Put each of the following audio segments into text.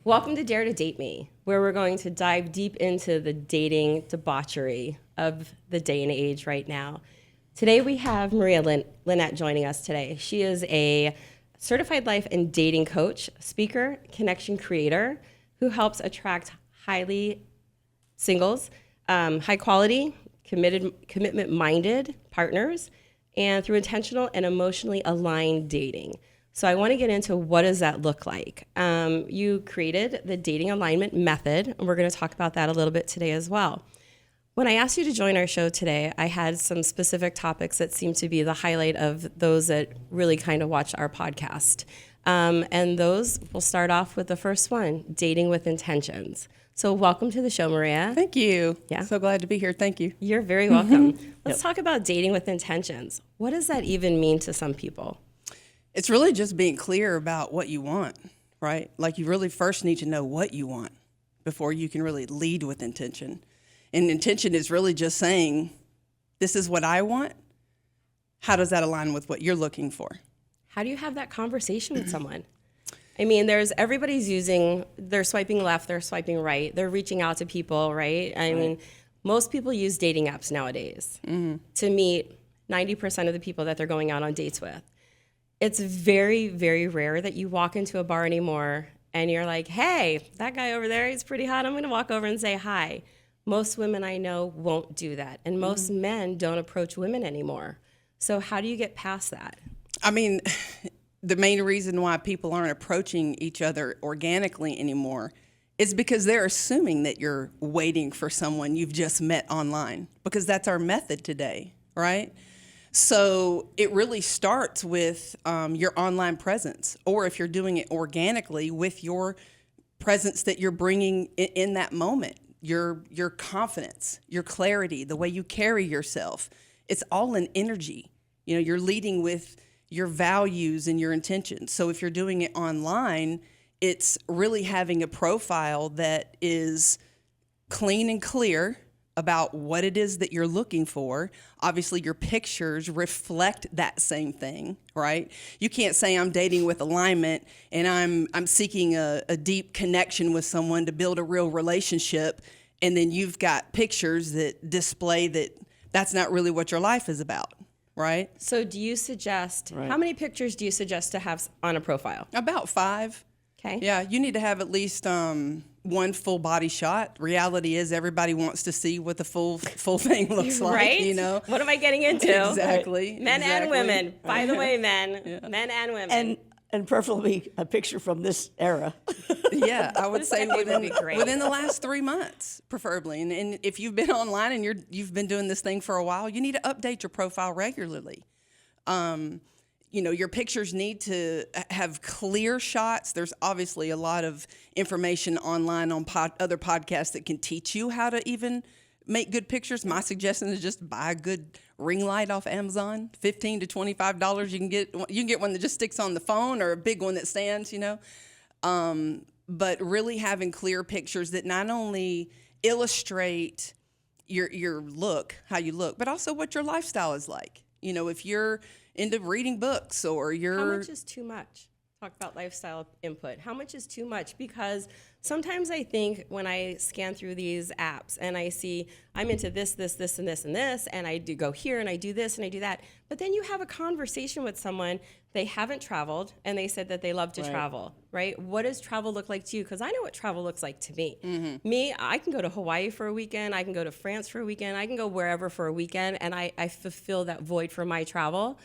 Welcome to Dare to Date Me, where we're going to dive deep into the dating debauchery of the day and age right now. Today we have Maria Lynette joining us today. She is a certified life and dating coach, speaker, connection creator who helps attract highly singles, high quality, commitment-minded partners, and through intentional and emotionally aligned dating. So I want to get into what does that look like. You created the dating alignment method, and we're going to talk about that a little bit today as well. When I asked you to join our show today, I had some specific topics that seem to be the highlight of those that really kind of watch our podcast. And those, we'll start off with the first one, dating with intentions. So welcome to the show, Maria. Thank you. Yeah. So glad to be here. Thank you. You're very welcome. Let's talk about dating with intentions. What does that even mean to some people? It's really just being clear about what you want, right? Like you really first need to know what you want before you can really lead with intention. And intention is really just saying, this is what I want. How does that align with what you're looking for? How do you have that conversation with someone? I mean, everybody's they're swiping left, they're swiping right, they're reaching out to people, right? I mean, most people use dating apps nowadays to meet 90% of the people that they're going out on dates with. It's very, very rare that you walk into a bar anymore and you're like, hey, that guy over there, he's pretty hot. I'm going to walk over and say hi. Most women I know won't do that. And most men don't approach women anymore. So how do you get past that? I mean, the main reason why people aren't approaching each other organically anymore is because they're assuming that you're waiting for someone you've just met online, because that's our method today, right? So it really starts with your online presence, or if you're doing it organically, with your presence that you're bringing in that moment, your confidence, your clarity, the way you carry yourself. It's all an energy. You know, you're leading with your values and your intentions. So if you're doing it online, it's really having a profile that is clean and clear about what it is that you're looking for. Obviously, your pictures reflect that same thing, right? You can't say I'm dating with alignment and I'm seeking a deep connection with someone to build a real relationship, and then you've got pictures that display that that's not really what your life is about, right? So do you suggest, how many pictures do you suggest to have on a profile? About 5. Okay. Yeah, you need to have at least one full body shot. Reality is everybody wants to see what the full thing looks like, right? You know? What am I getting into? Exactly. Men and women. By the way, men and women. And preferably a picture from this era. Yeah, I would say decade would be great. within the last 3 months, preferably. And if you've been online and you've been doing this thing for a while, you need to update your profile regularly. You know, your pictures need to have clear shots. There's obviously a lot of information online on other podcasts that can teach you how to even make good pictures. My suggestion is just buy a good ring light off Amazon, $15 to $25. You can get one that just sticks on the phone, or a big one that stands, you know. But really having clear pictures that not only illustrate your look, how you look, but also what your lifestyle is like. You know, if you're into reading books, or you're... How much is too much? Talk about lifestyle input. How much is too much? Because sometimes I think when I scan through these apps and I see I'm into this, and this, and I do go here and I do this and I do that, but then you have a conversation with someone, they haven't traveled and they said that they love to travel, right? What does travel look like to you? Because I know what travel looks like to me. Me, I can go to Hawaii for a weekend, I can go to France for a weekend, I can go wherever for a weekend, and I fulfill that void for my travel.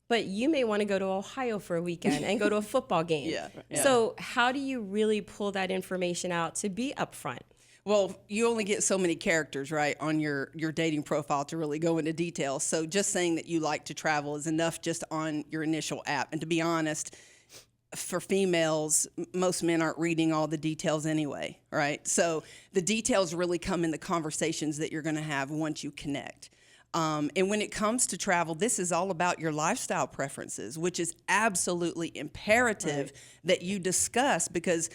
But you may want to go to Ohio for a weekend and go to a football game. Yeah. So how do you really pull that information out to be upfront? Well, you only get so many characters, right, on your dating profile to really go into detail. So just saying that you like to travel is enough just on your initial app. And to be honest, for females, most men aren't reading all the details anyway, right? So the details really come in the conversations that you're going to have once you connect. And when it comes to travel, this is all about your lifestyle preferences, which is absolutely imperative that you discuss, because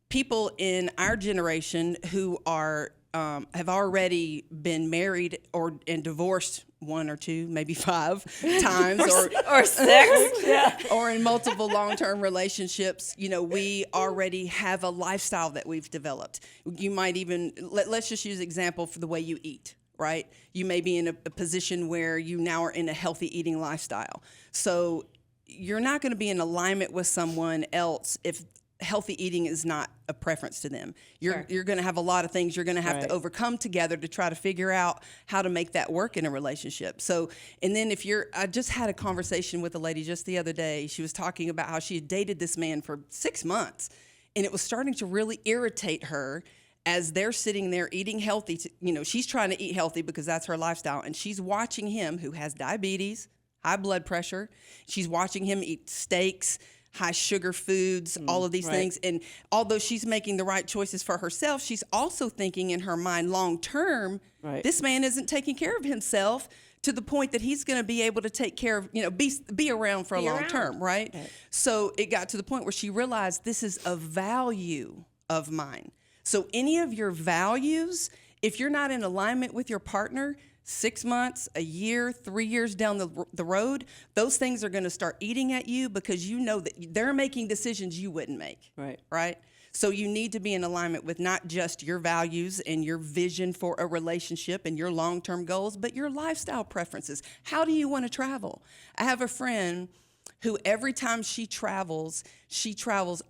people in our generation who are have already been married and divorced 1 or 2, maybe 5 times, Or 6. Yeah. or in multiple long-term relationships, we already have a lifestyle that we've developed. You might even, let's just use example for the way you eat, right? You may be in a position where you now are in a healthy eating lifestyle. So you're not going to be in alignment with someone else if healthy eating is not a preference to them. You're going to have a lot of things you're going to have to overcome together to try to figure out how to make that work in a relationship. So, and then I just had a conversation with a lady just the other day. She was talking about how she had dated this man for 6 months, and it was starting to really irritate her as they're sitting there eating healthy. She's trying to eat healthy because that's her lifestyle, and she's watching him, who has diabetes, high blood pressure. She's watching him eat steaks, high sugar foods, all of these things. And although she's making the right choices for herself, she's also thinking in her mind long term, this man isn't taking care of himself to the point that he's going to be able to take care of, be around for a long term, right? So it got to the point where she realized this is a value of mine. So any of your values, if you're not in alignment with your partner, 6 months, a year, 3 years down the road, those things are going to start eating at you because you know that they're making decisions you wouldn't make. Right? So you need to be in alignment with not just your values and your vision for a relationship and your long-term goals, but your lifestyle preferences. How do you want to travel? I have a friend who every time she travels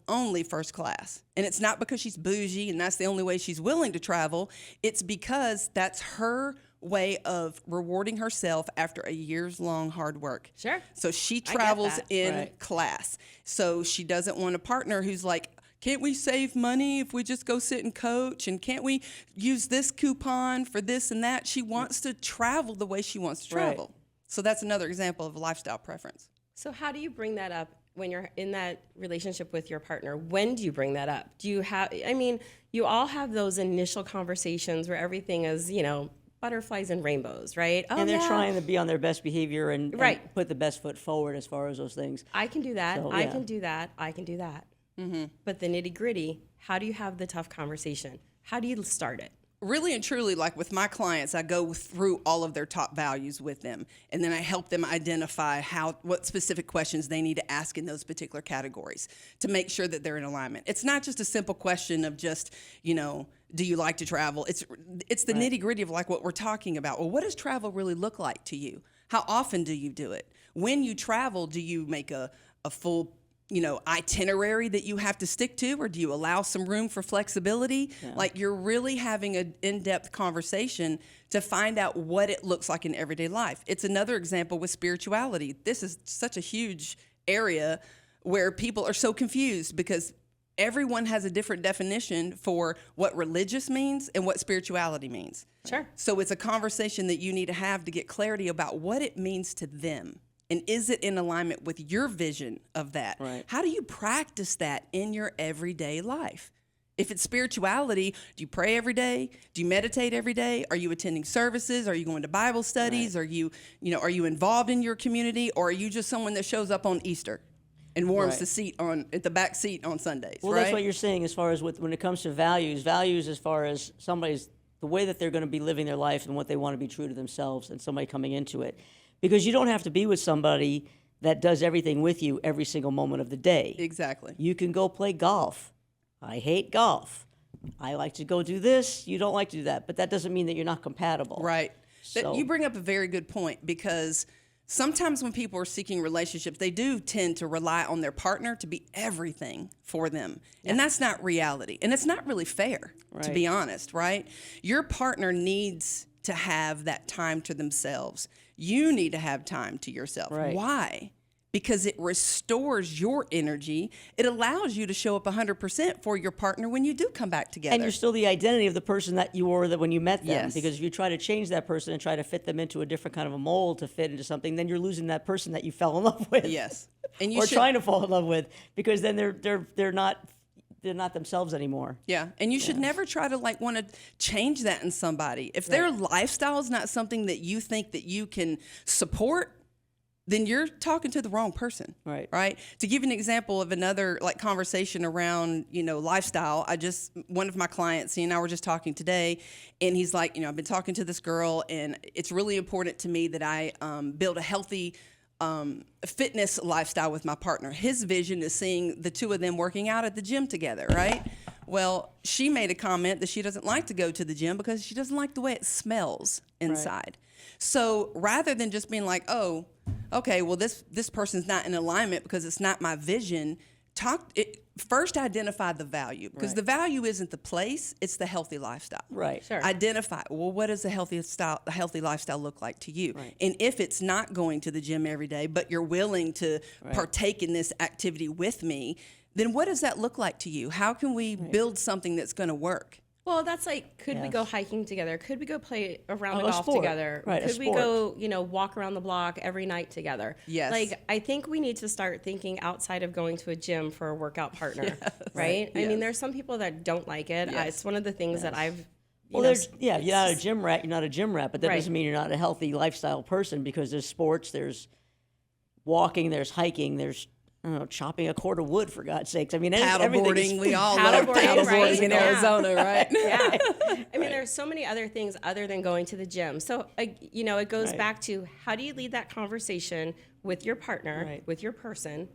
only first class. And it's not because she's bougie and that's the only way she's willing to travel. It's because that's her way of rewarding herself after a year's long hard work. Sure. So she travels in class. So she doesn't want a partner who's like, can't we save money if we just go sit and coach? And can't we use this coupon for this and that? She wants to travel the way she wants to travel. So that's another example of a lifestyle preference. So how do you bring that up when you're in that relationship with your partner? When do you bring that up? Do you have, you all have those initial conversations where everything is, butterflies and rainbows, right? And they're trying to be on their best behavior and put the best foot forward as far as those things. I can do that. I can do that. I can do that. Mm-hmm. But the nitty gritty, how do you have the tough conversation? How do you start it? Really and truly, like with my clients, I go through all of their top values with them, and then I help them identify what specific questions they need to ask in those particular categories to make sure that they're in alignment. It's not just a simple question of just, do you like to travel? It's the nitty gritty of like what we're talking about. Well, what does travel really look like to you? How often do you do it? When you travel, do you make a full itinerary that you have to stick to, or do you allow some room for flexibility? Like you're really having an in-depth conversation to find out what it looks like in everyday life. It's another example with spirituality. This is such a huge area where people are so confused because everyone has a different definition for what religious means and what spirituality means. Sure. So it's a conversation that you need to have to get clarity about what it means to them. And is it in alignment with your vision of that? Right. How do you practice that in your everyday life? If it's spirituality, do you pray every day? Do you meditate every day? Are you attending services? Are you going to Bible studies? Are you involved in your community? Or are you just someone that shows up on Easter and warms the seat at the back seat on Sundays? Well, that's what you're saying as far as when it comes to values as far as the way that they're going to be living their life and what they want to be true to themselves and somebody coming into it. Because you don't have to be with somebody that does everything with you every single moment of the day. Exactly. You can go play golf. I hate golf. I like to go do this. You don't like to do that. But that doesn't mean that you're not compatible. Right. So, you bring up a very good point because sometimes when people are seeking relationships, they do tend to rely on their partner to be everything for them. And that's not reality. And it's not really fair, to be honest, right? Your partner needs to have that time to themselves. You need to have time to yourself. Right. Why? Because it restores your energy. It allows you to show up 100% for your partner when you do come back together. and you're still the identity of the person that you were when you met them. Yes. Because if you try to change that person and try to fit them into a different kind of a mold to fit into something, then you're losing that person that you fell in love with. Yes. And you or trying to fall in love with, because then they're not themselves anymore. Yeah, and you should never try to want to change that in somebody. If their lifestyle is not something that you think that you can support, then you're talking to the wrong person. Right. To give you an example of another like conversation around, lifestyle, one of my clients, he and I were just talking today, and he's like, I've been talking to this girl, and it's really important to me that I build a healthy fitness lifestyle with my partner. His vision is seeing the two of them working out at the gym together, right? Well, she made a comment that she doesn't like to go to the gym because she doesn't like the way it smells inside. So rather than just being like, oh, okay, well, this person's not in alignment because it's not my vision, first identify the value, because the value isn't the place, it's the healthy lifestyle. Right. Sure. Identify, well, what does a healthy lifestyle look like to you? Right. And if it's not going to the gym every day, but you're willing to partake in this activity with me, then what does that look like to you? How can we build something that's going to work? Well, that's like, could we go hiking together? Could we go play a round of a golf sport. together? Right, a Could we sport. go, walk around the block every night together? Yes. Like, I think we need to start thinking outside of going to a gym for a workout partner, right? I Yes. mean, there's some people that don't like it. Yes. It's one of the things that I've, Well, you're not a gym rat. You're not a gym rat, but that Right. doesn't mean you're not a healthy lifestyle person, because there's sports, there's walking, there's hiking, there's chopping a cord of wood, for God's sakes. I mean, Paddleboarding, we all love Paddleboarding, paddleboarding right? in Yeah. Arizona, right? Yeah. I mean, there's so many other things other than going to the gym. So, it goes back to, how do you lead that conversation with your partner, with your person,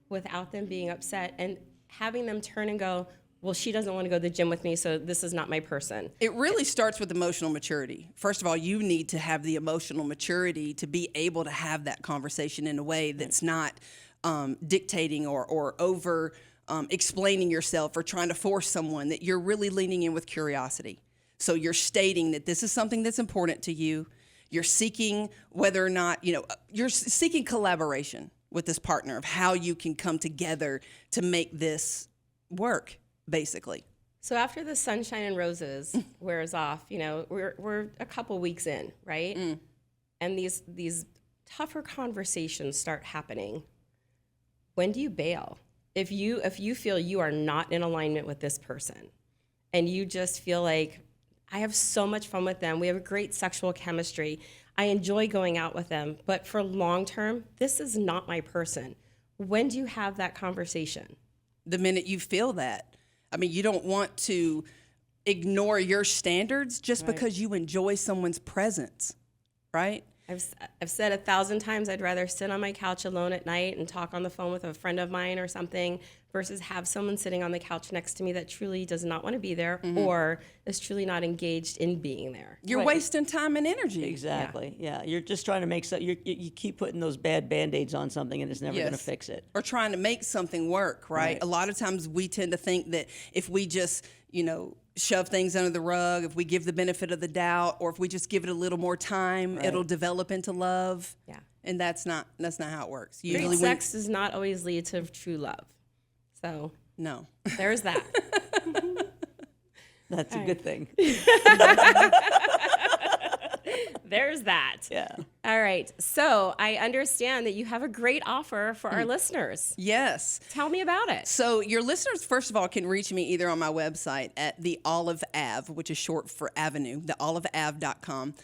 without them being upset, and having them turn and go, well, she doesn't want to go to the gym with me, so this is not my person. It really starts with emotional maturity. First of all, you need to have the emotional maturity to be able to have that conversation in a way that's not dictating or over explaining yourself or trying to force someone, that you're really leaning in with curiosity. So you're stating that this is something that's important to you. You're seeking whether or not, you're seeking collaboration with this partner of how you can come together to make this work, basically. So after the sunshine and roses wears off, we're a couple weeks in, right? And these tougher conversations start happening. When do you bail? If you feel you are not in alignment with this person, and you just feel like, I have so much fun with them, we have a great sexual chemistry, I enjoy going out with them, but for long term, this is not my person. When do you have that conversation? The minute you feel that. I mean, you don't want to ignore your standards just because you enjoy someone's presence, right? I've said 1,000 times, I'd rather sit on my couch alone at night and talk on the phone with a friend of mine or something, versus have someone sitting on the couch next to me that truly does not want to be there, or is truly not engaged in being there. You're wasting time and energy. Exactly. Yeah. You're just trying to make you keep putting those bad Band-Aids on something, and it's never going to fix it. Or trying to make something work, right? A lot of times we tend to think that if we just, shove things under the rug, if we give the benefit of the doubt, or if we just give it a little more time, it'll develop into love. Yeah. And that's not how it works. Great sex does not always lead to true love. So no. There's that. That's a good thing. There's that. Yeah. All right. So I understand that you have a great offer for our listeners. Yes. Tell me about it. So your listeners, first of all, can reach me either on my website at the Olive Ave, which is short for Avenue, theoliveave.com.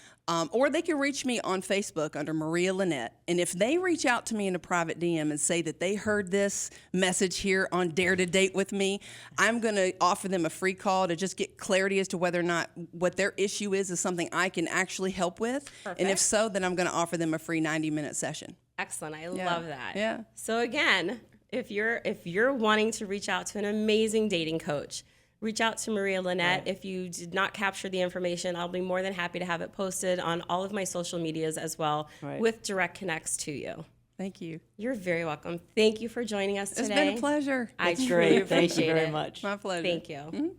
Or they can reach me on Facebook under Maria Lynette. And if they reach out to me in a private DM and say that they heard this message here on Dare to Date with me, I'm going to offer them a free call to just get clarity as to whether or not what their issue is something I can actually help with. Perfect. And if so, then I'm going to offer them a free 90-minute session. Excellent. I love that. Yeah. So again, if you're wanting to reach out to an amazing dating coach, reach out to Maria Lynette. Right. If you did not capture the information, I'll be more than happy to have it posted on all of my social medias as well, with direct connects to you. Thank you. You're very welcome. Thank you for joining us today. It's been a pleasure. I That's truly great. Thank you appreciate very it. much. My pleasure. Thank you.